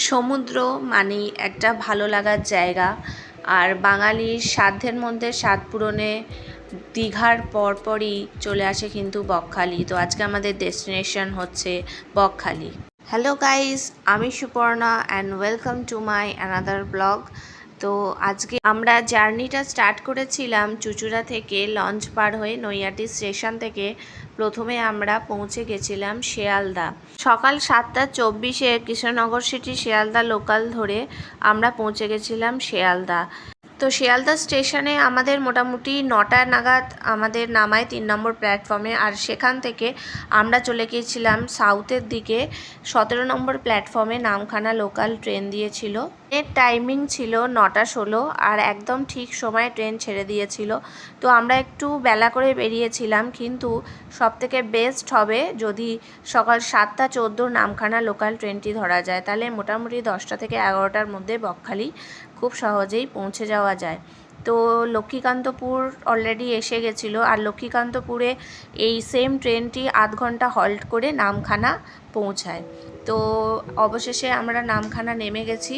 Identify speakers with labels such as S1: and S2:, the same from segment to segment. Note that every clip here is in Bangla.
S1: সমুদ্র মানেই একটা ভালো লাগার জায়গা। আর বাঙালির সাধ্যের মধ্যে স্বাদ পূরণে দীঘার পরপরই চলে আসে কিন্তু বকখালি। তো আজকে আমাদের ডেস্টিনেশন হচ্ছে বকখালি। হ্যালো গাইস, আমি Suparna and welcome to my another blog. তো আজকে আমরা জার্নিটা স্টার্ট করেছিলাম চুঁচুড়া থেকে। লঞ্চ পার হয়ে নৈহাটি স্টেশন থেকে প্রথমে আমরা পৌঁছে গেছিলাম শিয়ালদা। সকাল 7:24 কৃষ্ণনগর সিটি শিয়ালদা লোকাল ধরে আমরা পৌঁছে গেছিলাম শিয়ালদা। তো শিয়ালদা স্টেশনে আমাদের মোটামুটি 9টা নাগাদ আমাদের নামায় 3 নম্বর প্ল্যাটফর্মে। আর সেখান থেকে আমরা চলে গিয়েছিলাম সাউথের দিকে। 17 নম্বর প্ল্যাটফর্মে নামখানা লোকাল ট্রেন দিয়েছিল। এর টাইমিং ছিল 9:16 আর একদম ঠিক সময়ে ট্রেন ছেড়ে দিয়েছিল। তো আমরা একটু বেলা করে বেরিয়েছিলাম, কিন্তু সবথেকে বেস্ট হবে যদি সকাল 7:14 নামখানা লোকাল ট্রেনটি ধরা যায়, তাহলে মোটামুটি 10টা থেকে 11টার মধ্যে বকখালি খুব সহজেই পৌঁছে যাওয়া যায়। তো লক্ষ্মীকান্তপুর অলরেডি এসে গেছিলো, আর লক্ষ্মীকান্তপুরে এই সেম ট্রেনটি আধ ঘন্টা হল্ট করে নামখানা পৌঁছায়। তো অবশেষে আমরা নামখানা নেমে গেছি।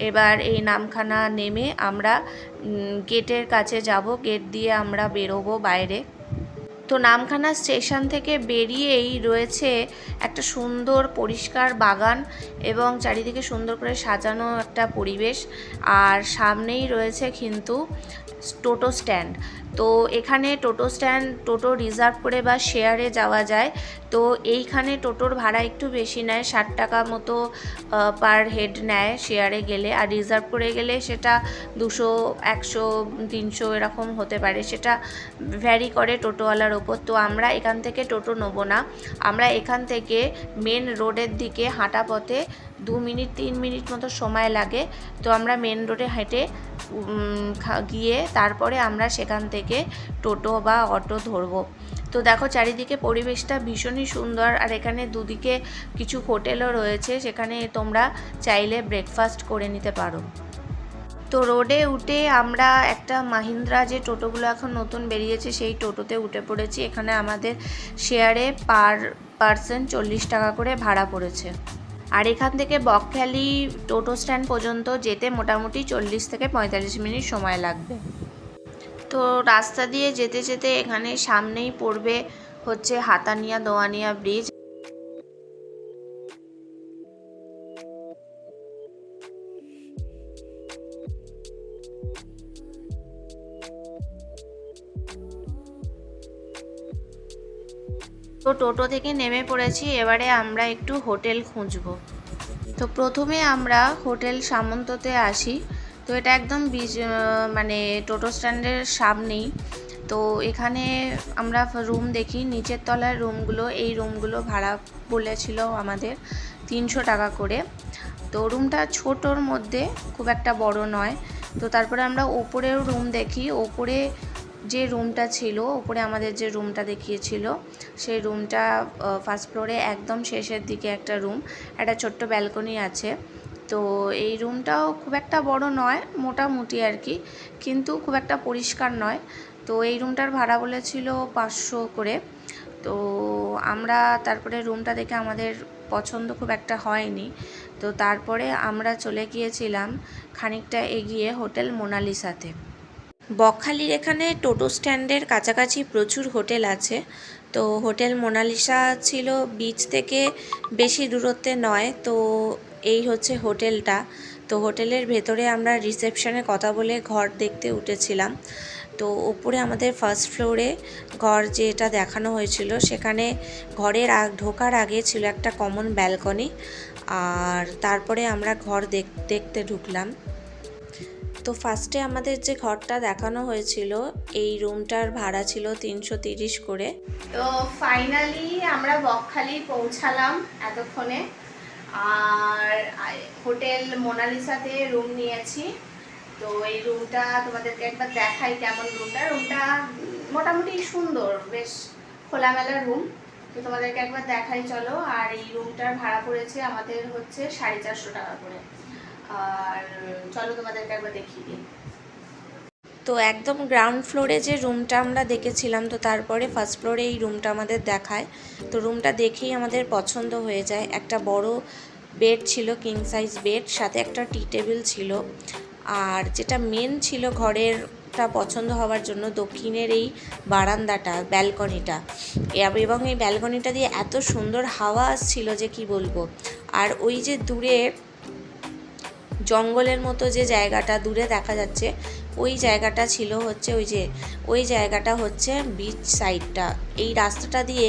S1: এবার এই নামখানা নেমে আমরা গেটের কাছে যাব, গেট দিয়ে আমরা বেরোবো বাইরে। তো নামখানা স্টেশন থেকে বেরিয়েই রয়েছে একটা সুন্দর পরিষ্কার বাগান এবং চারিদিকে সুন্দর করে সাজানো একটা পরিবেশ। আর সামনেই রয়েছে কিন্তু টোটো স্ট্যান্ড। তো এখানে টোটো রিজার্ভ করে বা শেয়ারে যাওয়া যায়। তো এইখানে টোটোর ভাড়া একটু বেশি নেয়, 60 টাকা মতো পার হেড নেয় শেয়ারে গেলে। আর রিজার্ভ করে গেলে সেটা 200, 100, 300 এরকম হতে পারে, সেটা ভ্যারি করে টোটোওয়ালার ওপর। তো আমরা এখান থেকে টোটো নেবো না, আমরা এখান থেকে মেন রোডের দিকে হাঁটা পথে 2 মিনিট 3 মিনিট মতো সময় লাগে। তো আমরা মেন রোডে হেঁটে গিয়ে তারপরে আমরা সেখান থেকে টোটো বা অটো ধরবো। তো দেখো চারিদিকে পরিবেশটা ভীষণই সুন্দর। আর এখানে দুদিকে কিছু হোটেলও রয়েছে, সেখানে তোমরা চাইলে ব্রেকফাস্ট করে নিতে পারো। তো রোডে উঠে আমরা একটা মাহিন্দ্রা, যে টোটোগুলো এখন নতুন বেরিয়েছে, সেই টোটোতে উঠে পড়েছি। এখানে আমাদের শেয়ারে পার পার্সন 40 টাকা করে ভাড়া পড়েছে। আর এখান থেকে বকখালি টোটো স্ট্যান্ড পর্যন্ত যেতে মোটামুটি 40 থেকে 45 মিনিট সময় লাগবে। তো রাস্তা দিয়ে যেতে যেতে এখানে সামনেই পড়বে হচ্ছে হাতানিয়া দোয়ানিয়া ব্রিজ। তো টোটো থেকে নেমে পড়েছি, এবারে আমরা একটু হোটেল খুঁজবো। তো প্রথমে আমরা হোটেল সামন্ততে আসি। তো এটা একদম মানে টোটো স্ট্যান্ডের সামনেই। তো এখানে আমরা রুম দেখি, নিচের তলার রুমগুলো, এই রুমগুলো ভাড়া বলেছিল আমাদের 300 টাকা করে। তো রুমটা ছোটোর মধ্যে, খুব একটা বড় নয়। তো তারপরে আমরা ওপরেও রুম দেখি। ওপরে যে রুমটা ছিল, ওপরে আমাদের যে রুমটা দেখিয়েছিল, সেই রুমটা ফার্স্ট ফ্লোরে একদম শেষের দিকে একটা রুম, একটা ছোট্ট ব্যালকনি আছে। তো এই রুমটাও খুব একটা বড় নয়, মোটামুটি আর কি, কিন্তু খুব একটা পরিষ্কার নয়। তো এই রুমটার ভাড়া বলেছিল 500 করে। তো আমরা তারপরে রুমটা দেখে আমাদের পছন্দ খুব একটা হয়নি। তো তারপরে আমরা চলে গিয়েছিলাম খানিকটা এগিয়ে হোটেল মোনালিসাতে। বকখালির এখানে টোটো স্ট্যান্ডের কাছাকাছি প্রচুর হোটেল আছে। তো হোটেল মোনালিসা ছিল বিচ থেকে বেশি দূরত্বে নয়। তো এই হচ্ছে হোটেলটা। তো হোটেলের ভেতরে আমরা রিসেপশনে কথা বলে ঘর দেখতে উঠেছিলাম। তো ওপরে আমাদের ফার্স্ট ফ্লোরে ঘর যেটা দেখানো হয়েছিল, সেখানে ঘরের ঢোকার আগে ছিল একটা কমন ব্যালকনি। আর তারপরে আমরা ঘর দেখতে ঢুকলাম। তো ফার্স্টে আমাদের যে ঘরটা দেখানো হয়েছিল, এই রুমটার ভাড়া ছিল 330 করে। তো ফাইনালি আমরা বকখালি পৌঁছালাম এতক্ষণে। আর হোটেল মোনালিসাতে রুম নিয়েছি। তো এই রুমটা তোমাদেরকে একবার দেখাই কেমন রুমটা মোটামুটি সুন্দর, বেশ খোলামেলা রুম। তো তোমাদেরকে একবার দেখাই চলো। আর এই রুমটার ভাড়া পড়েছে আমাদের হচ্ছে 450 টাকা করে। আর চলো তোমাদেরকে একবার দেখিয়ে দিই। তো একদম গ্রাউন্ড ফ্লোরে যে রুমটা আমরা দেখেছিলাম, তো তারপরে ফার্স্ট ফ্লোরে এই রুমটা আমাদের দেখায়। তো রুমটা দেখেই আমাদের পছন্দ হয়ে যায়। একটা বড় বেড ছিল, কিং সাইজ বেড, সাথে একটা টি টেবিল ছিল। আর যেটা মেন ছিল ঘরেরটা পছন্দ হওয়ার জন্য, দক্ষিণের এই বারান্দাটা, ব্যালকনিটা, এবং এই ব্যালকনিটা দিয়ে এত সুন্দর হাওয়া আসছিল যে কি বলবো। আর ওই যে দূরে জঙ্গলের মতো যে জায়গাটা দূরে দেখা যাচ্ছে, ওই জায়গাটা ছিল হচ্ছে ওই জায়গাটা হচ্ছে বিচ সাইডটা। এই রাস্তাটা দিয়ে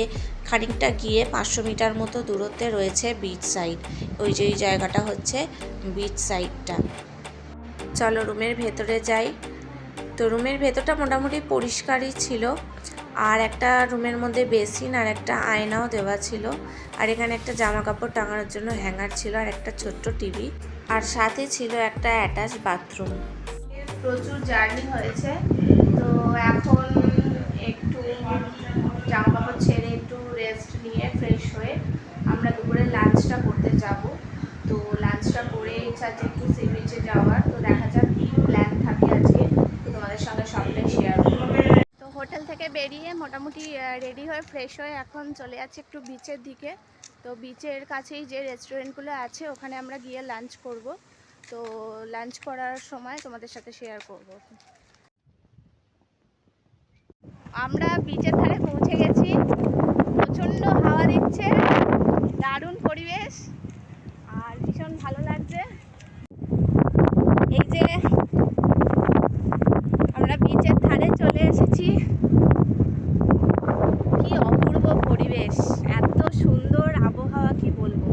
S1: খানিকটা গিয়ে 500 মিটার মতো দূরত্বে রয়েছে বিচ সাইড। ওই যে এই জায়গাটা হচ্ছে বিচ সাইডটা। চলো রুমের ভেতরে যাই। তো রুমের ভেতরটা মোটামুটি পরিষ্কারই ছিল। আর একটা রুমের মধ্যে বেসিন আর একটা আয়নাও দেওয়া ছিল। আর এখানে একটা জামা কাপড় টাঙানোর জন্য হ্যাঙ্গার ছিল, আর একটা ছোট্ট টিভি, আর সাথে ছিল একটা অ্যাটাচ বাথরুম। প্রচুর জার্নি হয়েছে, তো এখন একটু জামা কাপড় ছেড়ে একটু রেস্ট নিয়ে ফ্রেশ হয়ে আমরা দুপুরে লাঞ্চটা করতে যাব। তো লাঞ্চটা করে ইচ্ছা আছে একটু সি বিচে যাওয়ার। তো দেখা যাক কী প্ল্যান থাকে আজকে, তো তোমাদের সঙ্গে সবটাই শেয়ার করবো। তো হোটেল থেকে বেরিয়ে মোটামুটি রেডি হয়ে ফ্রেশ হয়ে এখন চলে যাচ্ছে একটু বিচের দিকে। তো বিচের কাছেই যে রেস্টুরেন্টগুলো আছে ওখানে আমরা গিয়ে লাঞ্চ করব। তো লাঞ্চ করার সময় তোমাদের সাথে শেয়ার করব। আমরা বিচের ধারে পৌঁছে গেছি। প্রচণ্ড হাওয়া দিচ্ছে, দারুণ পরিবেশ, আর ভীষণ ভালো লাগছে। এই যে আমরা বিচের ধারে চলে এসেছি। কি অপূর্ব পরিবেশ, এত সুন্দর আবহাওয়া, কি বলবো।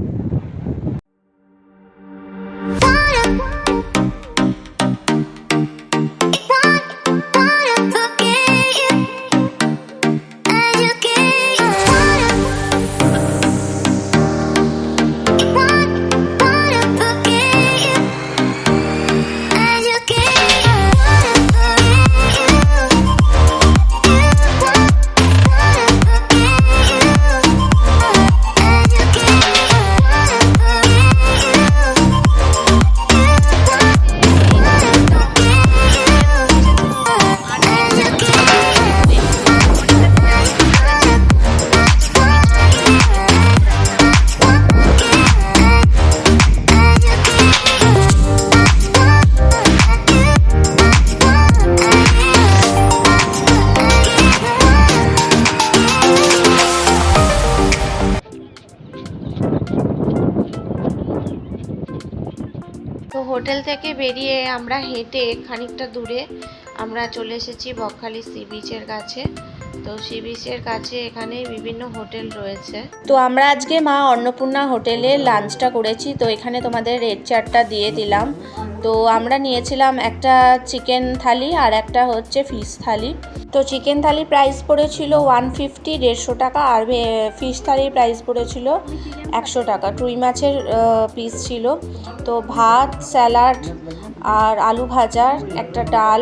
S1: তো হোটেল থেকে বেরিয়ে আমরা হেঁটে খানিকটা দূরে আমরা চলে এসেছি বকখালি সি বিচের কাছে। তো সি বিচের কাছে এখানে বিভিন্ন হোটেল রয়েছে। তো আমরা আজকে মা অন্নপূর্ণা হোটেলে লাঞ্চটা করেছি। তো এখানে তোমাদের রেট চার্টটা দিয়ে দিলাম। তো আমরা নিয়েছিলাম একটা চিকেন থালি আর একটা হচ্ছে ফিশ থালি। তো চিকেন থালি প্রাইস পড়েছিল 150, 150 টাকা, আর ফিশ থালির প্রাইস পড়েছিল 100 টাকা। রুই মাছের পিস ছিল। তো ভাত, স্যালাড আর আলু ভাজা, একটা ডাল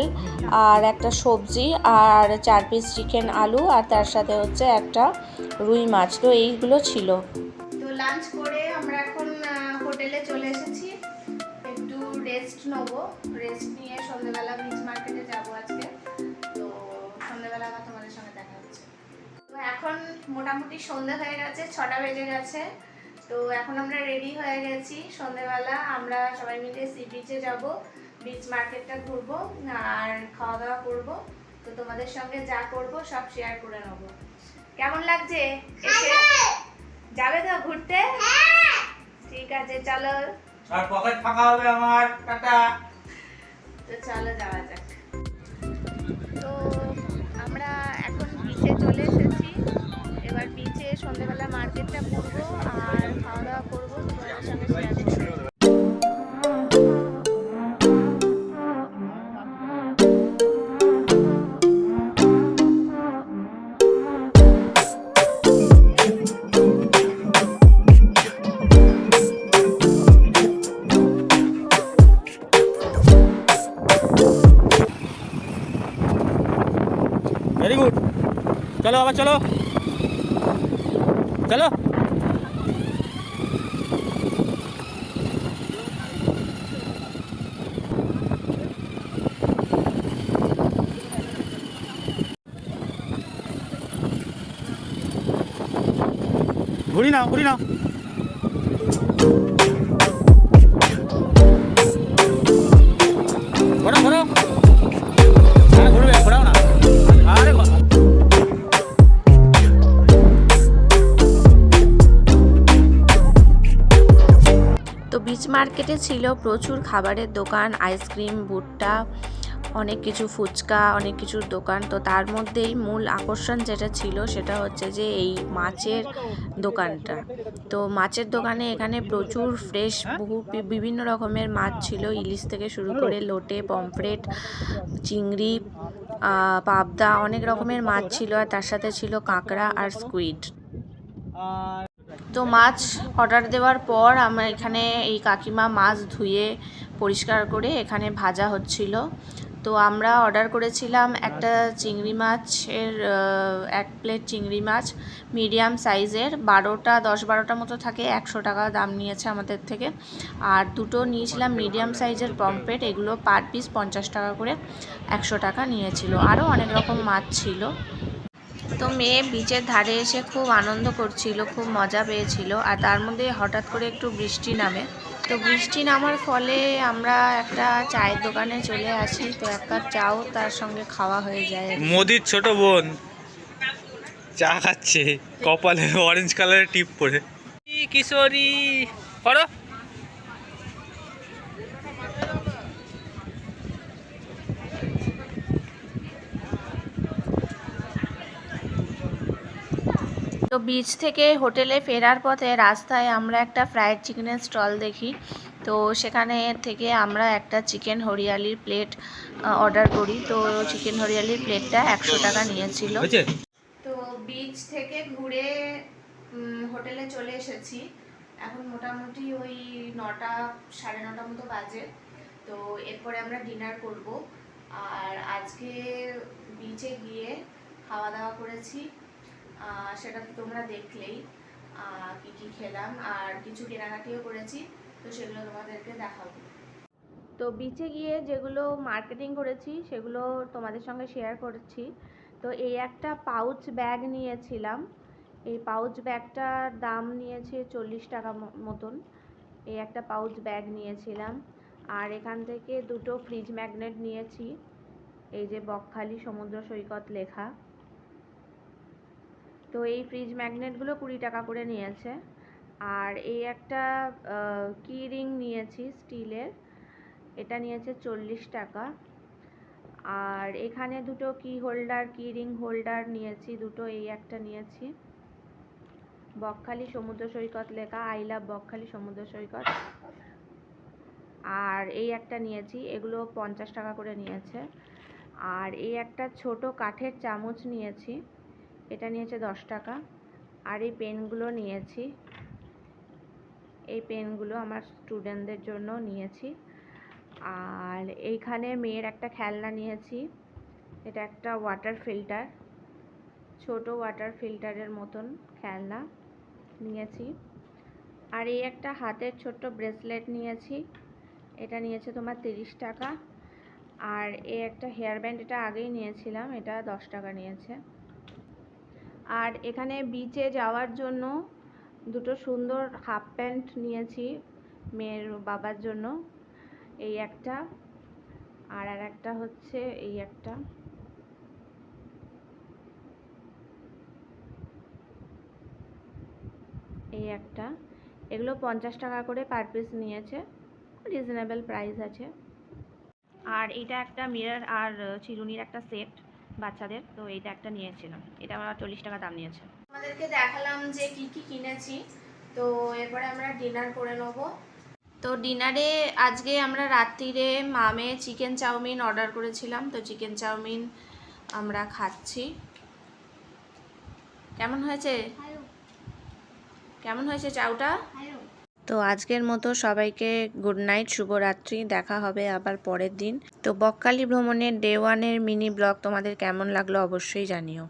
S1: আর একটা সবজি, আর 4 পিস চিকেন আলু, আর তার সাথে হচ্ছে একটা রুই মাছ। তো এইগুলো ছিল। তো লাঞ্চ করে আমরা এখন হোটেলে চলে এসেছি, একটু রেস্ট নেবো। রেস্ট নিয়ে সন্ধ্যেবেলা বিচ মার্কেটে যাবো আজকে। তো সন্ধ্যেবেলা আবার তোমাদের সঙ্গে দেখা হচ্ছে। তো এখন মোটামুটি সন্ধ্যা হয়ে গেছে, 6টা বেজে গেছে। তো এখন আমরা রেডি হয়ে গেছি। সন্ধ্যেবেলা আমরা সবাই মিলে সি বিচে যাব, বিচ মার্কেটটা ঘুরবো আর খাওয়া দাওয়া করবো। তো তোমাদের সঙ্গে যা করব সব শেয়ার করে নেবো। কেমন লাগছে এসে? যাবে তো ঘুরতে? ঠিক আছে চলো।
S2: আর পকেট ফাঁকা হবে আমার। টাটা।
S1: তো চলো যাওয়া যাক। তো আমরা এখন বিচে চলে এসেছি। এবার বিচে সন্ধ্যেবেলা মার্কেটটা ঘুরবো আর খাওয়া দাওয়া করবো, তোমাদের সঙ্গে শেয়ার করবো।
S2: Very good. চলো আবার চলো চলো। ঘুরি নাও ঘুরি নাও।
S1: বিচ মার্কেটে ছিল প্রচুর খাবারের দোকান, আইসক্রিম, ভুট্টা, অনেক কিছু ফুচকা, অনেক কিছুর দোকান। তো তার মধ্যেই মূল আকর্ষণ যেটা ছিল সেটা হচ্ছে যে এই মাছের দোকানটা। তো মাছের দোকানে এখানে প্রচুর ফ্রেশ বিভিন্ন রকমের মাছ ছিল, ইলিশ থেকে শুরু করে লোটে, পমফ্রেট, চিংড়ি, পাবদা, অনেক রকমের মাছ ছিল। আর তার সাথে ছিল কাঁকড়া আর স্কুইড। তো মাছ অর্ডার দেওয়ার পর আমরা এখানে এই কাকিমা মাছ ধুয়ে পরিষ্কার করে এখানে ভাজা হচ্ছিল। তো আমরা অর্ডার করেছিলাম একটা চিংড়ি মাছের 1 প্লেট চিংড়ি মাছ মিডিয়াম সাইজের, 10-12টা মতো থাকে, 100 টাকা দাম নিয়েছে আমাদের থেকে। আর দুটো নিয়েছিলাম মিডিয়াম সাইজের পমফ্রেট, এগুলো পার পিস 50 টাকা করে, 100 টাকা নিয়েছিল। আরও অনেক রকম মাছ ছিল। তো মেয়ে বিচের ধারে এসে খুব আনন্দ করছিল, খুব মজা পেয়েছিল। আর তার মধ্যে হঠাৎ করে একটু বৃষ্টি নামে। তো বৃষ্টি নামার ফলে আমরা একটা চায়ের দোকানে চলে আসি। তো এক কাপ চাও তার সঙ্গে খাওয়া হয়ে যায়।
S2: মোদির ছোট বোন চা খাচ্ছে, কপালে অরেঞ্জ কালারের টিপ পরে। কিশোরী করো।
S1: তো বিচ থেকে হোটেলে ফেরার পথে রাস্তায় আমরা একটা ফ্রাইড চিকেনের স্টল দেখি। তো সেখানে থেকে আমরা একটা চিকেন হরিয়ালির প্লেট অর্ডার করি। তো চিকেন হরিয়ালির প্লেটটা 100 টাকা নিয়েছিল। তো বিচ থেকে ঘুরে হোটেলে চলে এসেছি। এখন মোটামুটি ওই 9টা 9:30 মতো বাজে। তো এরপরে আমরা ডিনার করব। আর আজকে বিচে গিয়ে খাওয়া দাওয়া করেছি, সেটা তো তোমরা দেখলেই কি কি খেলাম। আর কিছু কেনাকাটিও করেছি, তো সেগুলো তোমাদেরকে দেখাবো। তো বিচে গিয়ে যেগুলো মার্কেটিং করেছি সেগুলো তোমাদের সঙ্গে শেয়ার করছি। তো এই একটা পাউচ ব্যাগ নিয়েছিলাম। এই পাউচ ব্যাগটার দাম নিয়েছে 40 টাকা মতন। এই একটা পাউচ ব্যাগ নিয়েছিলাম। আর এখান থেকে দুটো ফ্রিজ ম্যাগনেট নিয়েছি, এই যে বকখালি সমুদ্র সৈকত লেখা। তো এই ফ্রিজ ম্যাগনেটগুলো 20 টাকা করে নিয়েছে। আর এই একটা কি রিং নিয়েছি স্টিলের, এটা নিয়েছে 40 টাকা। আর এখানে দুটো কি রিং হোল্ডার নিয়েছি দুটো, এই একটা নিয়েছি বকখালি সমুদ্র সৈকত লেখা, আই লাভ বকখালি সমুদ্র সৈকত। আর এই একটা নিয়েছি, এগুলো 50 টাকা করে নিয়েছে। আর এই একটা ছোট কাঠের চামচ নিয়েছি, এটা নিয়েছে 10 টাকা। আর এই পেনগুলো নিয়েছি, এই পেনগুলো আমার স্টুডেন্টদের জন্য নিয়েছি। আর এইখানে মেয়ের একটা খেলনা নিয়েছি, এটা একটা ওয়াটার ফিল্টার, ছোট ওয়াটার ফিল্টারের মতন খেলনা নিয়েছি। আর এই একটা হাতের ছোট্ট ব্রেসলেট নিয়েছি, এটা নিয়েছে তোমার 30 টাকা। আর এই একটা হেয়ার ব্যান্ড, এটা আগেই নিয়েছিলাম, এটা 10 টাকা নিয়েছে। আর এখানে বিচে যাওয়ার জন্য দুটো সুন্দর হাফ প্যান্ট নিয়েছি মেয়ের বাবার জন্য, এই একটা। আর একটা হচ্ছে এই একটা। এই একটা, এগুলো 50 টাকা করে পার পিস নিয়েছে, রিজনেবল প্রাইস আছে। আর এটা একটা মিরর আর চিরুনির একটা সেট বাচ্চাদের, তো এইটা একটা নিয়েছিলাম, এটা আমার 40 টাকা দাম নিয়েছে। আমাদেরকে দেখালাম যে কি কি কিনেছি। তো এরপরে আমরা ডিনার করে নেব। তো ডিনারে আজকে আমরা রাত্রিরে মামে চিকেন চাউমিন অর্ডার করেছিলাম। তো চিকেন চাউমিন আমরা খাচ্ছি। কেমন হয়েছে? কেমন হয়েছে চাউটা? তো আজকের মতো সবাইকে গুড নাইট, শুভরাত্রি। দেখা হবে আবার পরের দিন। তো বকখালি ভ্রমণের ডে 1 মিনি ব্লগ তোমাদের কেমন লাগলো অবশ্যই জানিও।